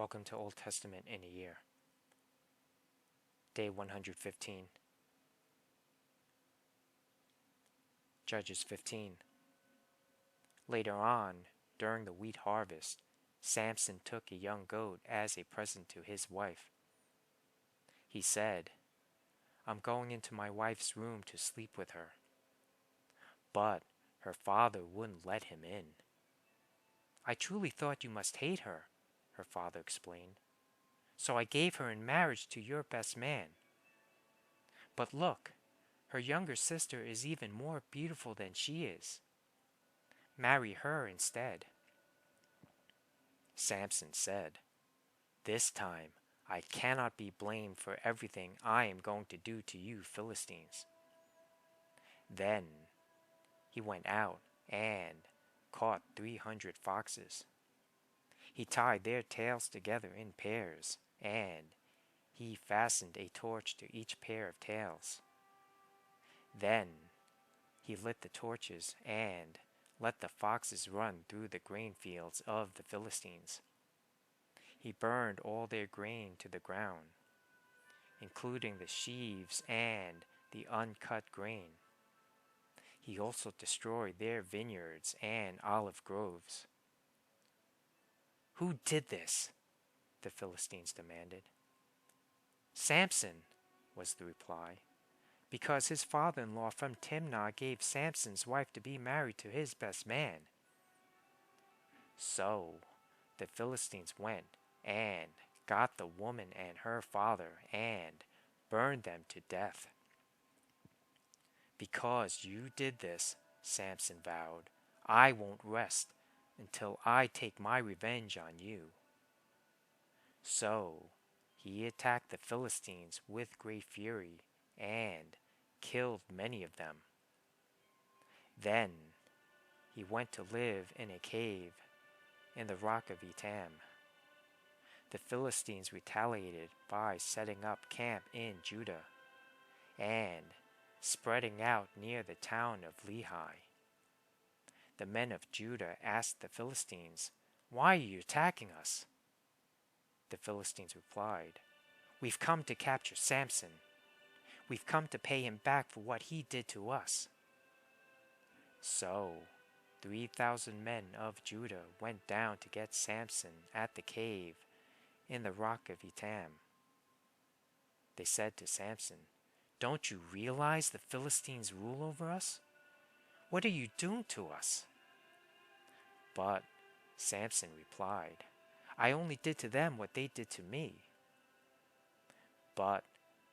Welcome to Old Testament in a Year. Day 115. Judges 15. Later on, during the wheat harvest, Samson took a young goat as a present to his wife. He said, "I'm going into my wife's room to sleep with her." But her father wouldn't let him in. "I truly thought you must hate her," her father explained. "So I gave her in marriage to your best man. But look, her younger sister is even more beautiful than she is. Marry her instead." Samson said, "This time I cannot be blamed for everything I am going to do to you Philistines." Then he went out and caught 300 foxes. He tied their tails together in pairs, and he fastened a torch to each pair of tails. Then he lit the torches and let the foxes run through the grain fields of the Philistines. He burned all their grain to the ground, including the sheaves and the uncut grain. He also destroyed their vineyards and olive groves. "Who did this?" the Philistines demanded. "Samson," was the reply, "because his father-in-law from Timnah gave Samson's wife to be married to his best man." So the Philistines went and got the woman and her father and burned them to death. "Because you did this," Samson vowed, "I won't rest until I take my revenge on you." So he attacked the Philistines with great fury and killed many of them. Then he went to live in a cave in the rock of Etam. The Philistines retaliated by setting up camp in Judah and spreading out near the town of Lehi. The men of Judah asked the Philistines, "Why are you attacking us?" The Philistines replied, "We've come to capture Samson. We've come to pay him back for what he did to us." So 3,000 men of Judah went down to get Samson at the cave in the rock of Etam. They said to Samson, "Don't you realize the Philistines rule over us? What are you doing to us?" But Samson replied, "I only did to them what they did to me." But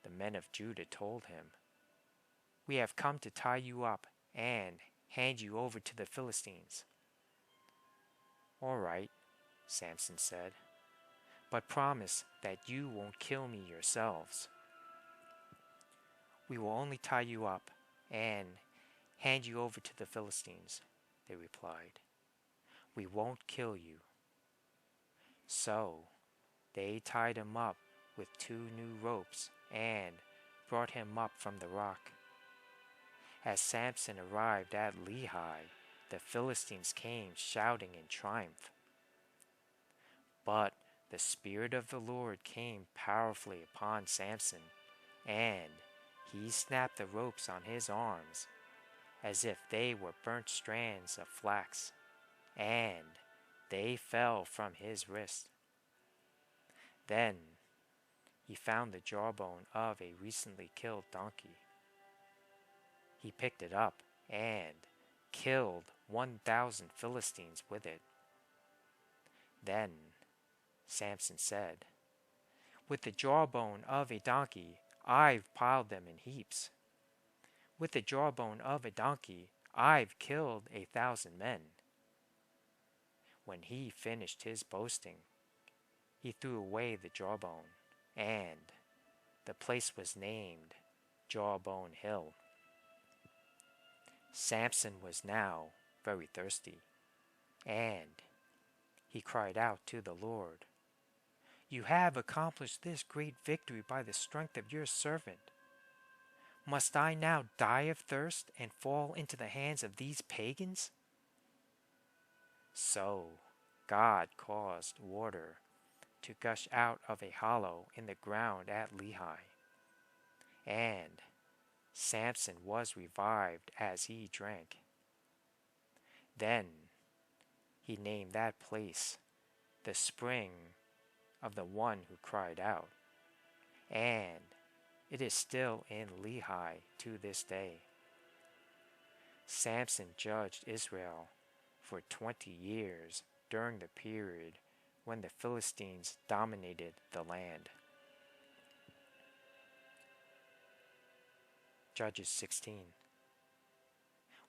the men of Judah told him, "We have come to tie you up and hand you over to the Philistines." "All right," Samson said, "but promise that you won't kill me yourselves." "We will only tie you up and hand you over to the Philistines," they replied. "We won't kill you." So they tied him up with 2 new ropes and brought him up from the rock. As Samson arrived at Lehi, the Philistines came shouting in triumph. But the Spirit of the Lord came powerfully upon Samson, and he snapped the ropes on his arms as if they were burnt strands of flax, and they fell from his wrist. Then he found the jawbone of a recently killed donkey. He picked it up and killed 1,000 Philistines with it. Then Samson said, "With the jawbone of a donkey, I've piled them in heaps. With the jawbone of a donkey, I've killed 1,000 men." When he finished his boasting, he threw away the jawbone, and the place was named Jawbone Hill. Samson was now very thirsty, and he cried out to the Lord, "You have accomplished this great victory by the strength of your servant. Must I now die of thirst and fall into the hands of these pagans?" So God caused water to gush out of a hollow in the ground at Lehi. And Samson was revived as he drank. Then he named that place the spring of the one who cried out, and it is still in Lehi to this day. Samson judged Israel for 20 years during the period when the Philistines dominated the land. Judges 16.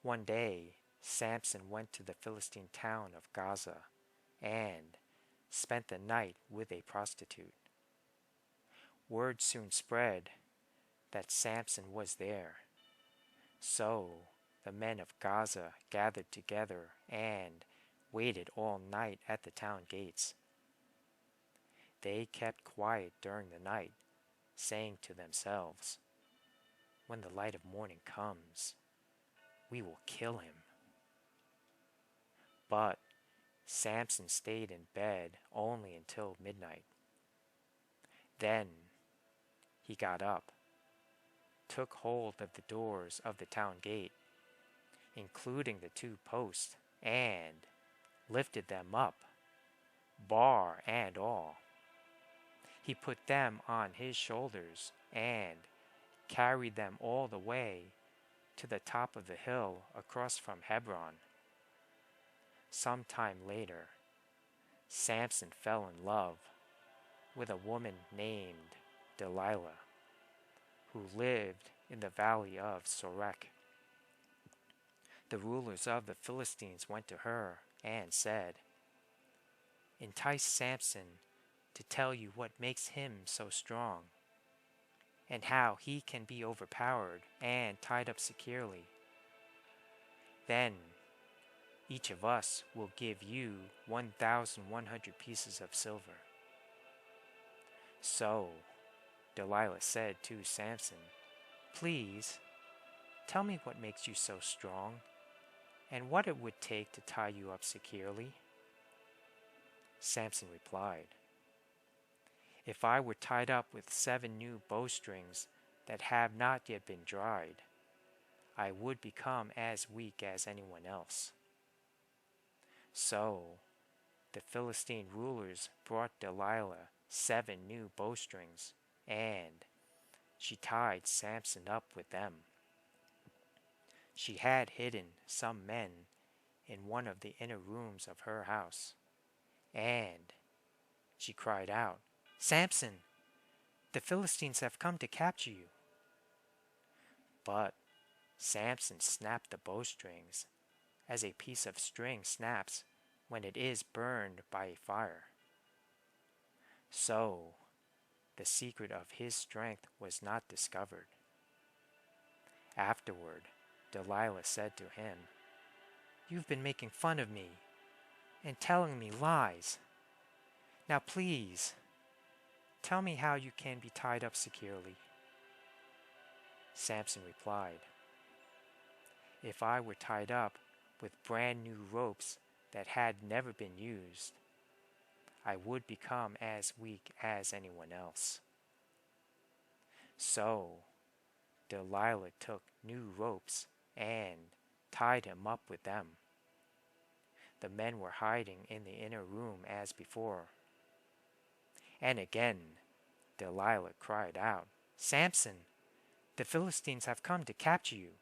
One day, Samson went to the Philistine town of Gaza and spent the night with a prostitute. Word soon spread that Samson was there. So the men of Gaza gathered together and waited all night at the town gates. They kept quiet during the night, saying to themselves, "When the light of morning comes, we will kill him." But Samson stayed in bed only until midnight. Then he got up, took hold of the doors of the town gate, including the 2 posts, and lifted them up, bar and all. He put them on his shoulders and carried them all the way to the top of the hill across from Hebron. Some time later, Samson fell in love with a woman named Delilah, who lived in the valley of Sorek. The rulers of the Philistines went to her and said, "Entice Samson to tell you what makes him so strong, and how he can be overpowered and tied up securely. Then each of us will give you 1,100 pieces of silver." So Delilah said to Samson, "Please, tell me what makes you so strong, and what it would take to tie you up securely." Samson replied, "If I were tied up with 7 new bowstrings that have not yet been dried, I would become as weak as anyone else." So the Philistine rulers brought Delilah 7 new bowstrings, and she tied Samson up with them. She had hidden some men in one of the inner rooms of her house, and she cried out, "Samson, the Philistines have come to capture you." But Samson snapped the bowstrings as a piece of string snaps when it is burned by a fire. So the secret of his strength was not discovered. Afterward, Delilah said to him, "You've been making fun of me and telling me lies. Now please, tell me how you can be tied up securely." Samson replied, "If I were tied up with brand new ropes that had never been used, I would become as weak as anyone else." So Delilah took new ropes and tied him up with them. The men were hiding in the inner room as before. And again Delilah cried out, "Samson, the Philistines have come to capture you."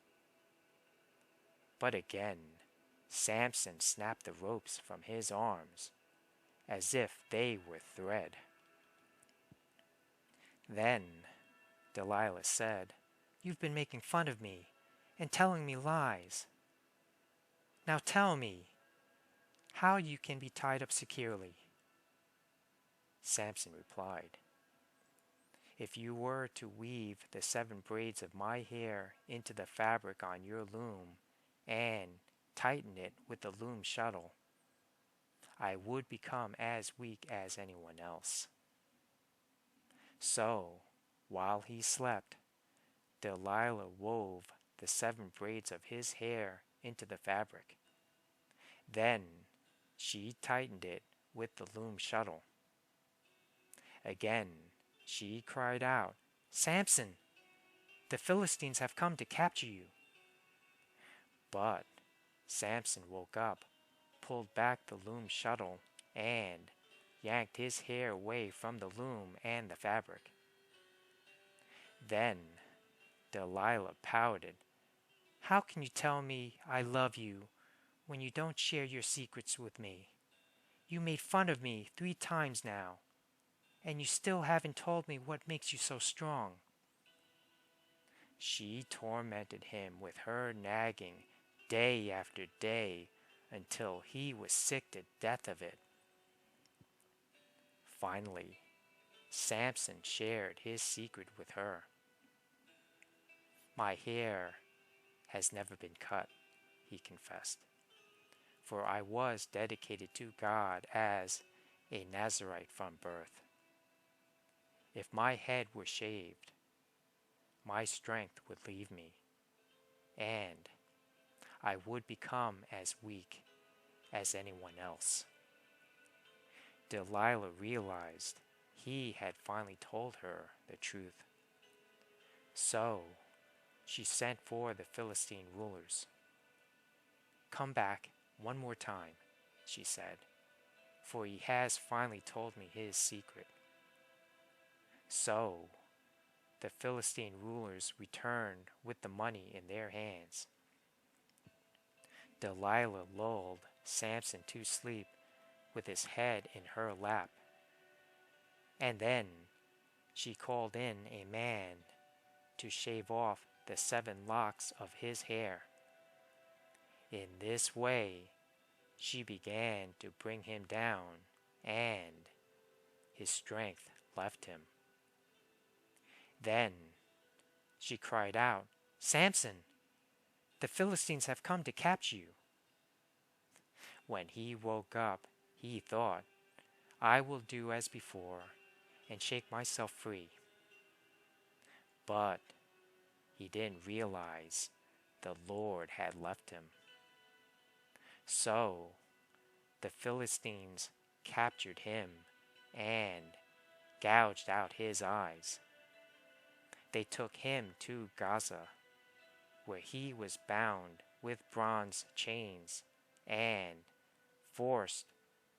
But again Samson snapped the ropes from his arms as if they were thread. Then Delilah said, "You've been making fun of me and telling me lies. Now tell me how you can be tied up securely." Samson replied, "If you were to weave the 7 braids of my hair into the fabric on your loom and tighten it with the loom shuttle, I would become as weak as anyone else." So, while he slept, Delilah wove the 7 braids of his hair into the fabric. Then she tightened it with the loom shuttle. Again she cried out, "Samson, the Philistines have come to capture you." But Samson woke up, pulled back the loom shuttle, and yanked his hair away from the loom and the fabric. Then Delilah pouted. "How can you tell me I love you when you don't share your secrets with me? You made fun of me 3 times now, and you still haven't told me what makes you so strong." She tormented him with her nagging day after day until he was sick to death of it. Finally, Samson shared his secret with her. "My hair has never been cut," he confessed, "for I was dedicated to God as a Nazarite from birth. If my head were shaved, my strength would leave me, and I would become as weak as anyone else." Delilah realized he had finally told her the truth. So she sent for the Philistine rulers. "Come back one more time," she said, "for he has finally told me his secret." So the Philistine rulers returned with the money in their hands. Delilah lulled Samson to sleep with his head in her lap, and then she called in a man to shave off the 7 locks of his hair. In this way she began to bring him down, and his strength left him. Then she cried out, "Samson, the Philistines have come to capture you." When he woke up, he thought, "I will do as before and shake myself free." But he didn't realize the Lord had left him. So the Philistines captured him and gouged out his eyes. They took him to Gaza, where he was bound with bronze chains and forced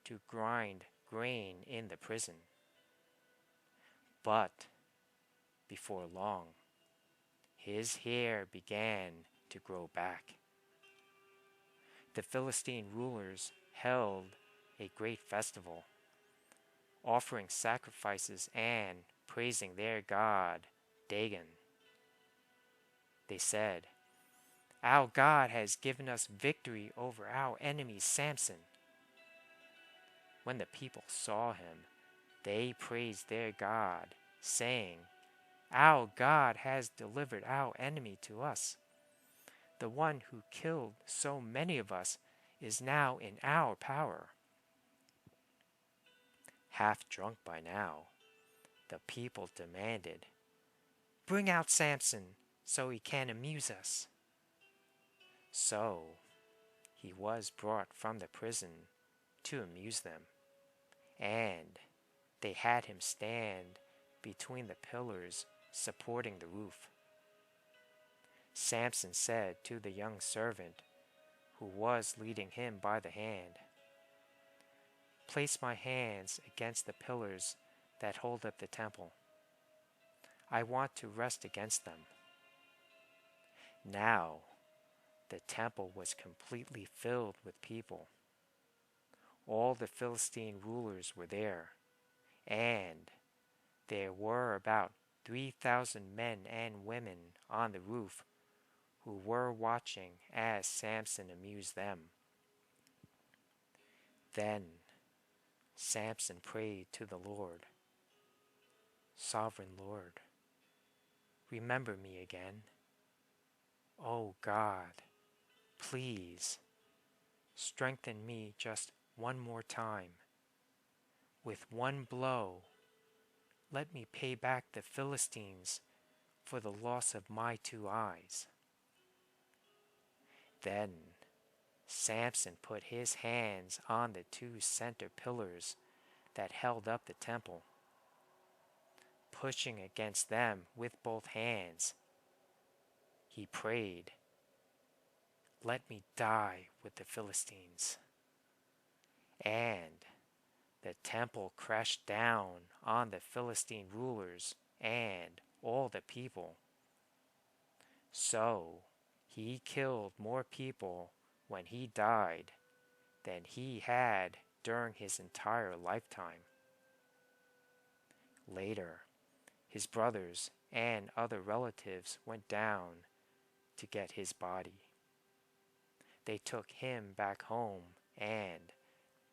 to grind grain in the prison. But before long, his hair began to grow back. The Philistine rulers held a great festival, offering sacrifices and praising their god Dagon. They said, "Our God has given us victory over our enemy Samson." When the people saw him, they praised their God, saying, "Our God has delivered our enemy to us. The one who killed so many of us is now in our power." Half drunk by now, the people demanded, "Bring out Samson so he can amuse us." So he was brought from the prison to amuse them, and they had him stand between the pillars supporting the roof. Samson said to the young servant who was leading him by the hand, "Place my hands against the pillars that hold up the temple. I want to rest against them." Now the temple was completely filled with people. All the Philistine rulers were there, and there were about 3,000 men and women on the roof who were watching as Samson amused them. Then Samson prayed to the Lord, "Sovereign Lord, remember me again. Oh God, please strengthen me just one more time. With one blow, let me pay back the Philistines for the loss of my 2 eyes." Then Samson put his hands on the 2 center pillars that held up the temple. pushing against them with both hands. He prayed, "Let me die with the Philistines." And the temple crashed down on the Philistine rulers and all the people. So he killed more people when he died than he had during his entire lifetime. Later, his brothers and other relatives went down to get his body. They took him back home and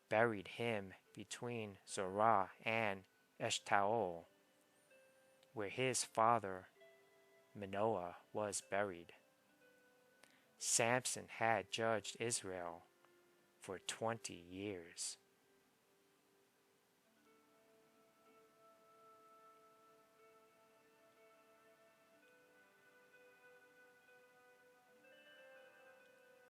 buried him between Zorah and Eshtaol, where his father Manoah was buried. Samson had judged Israel for 20 years.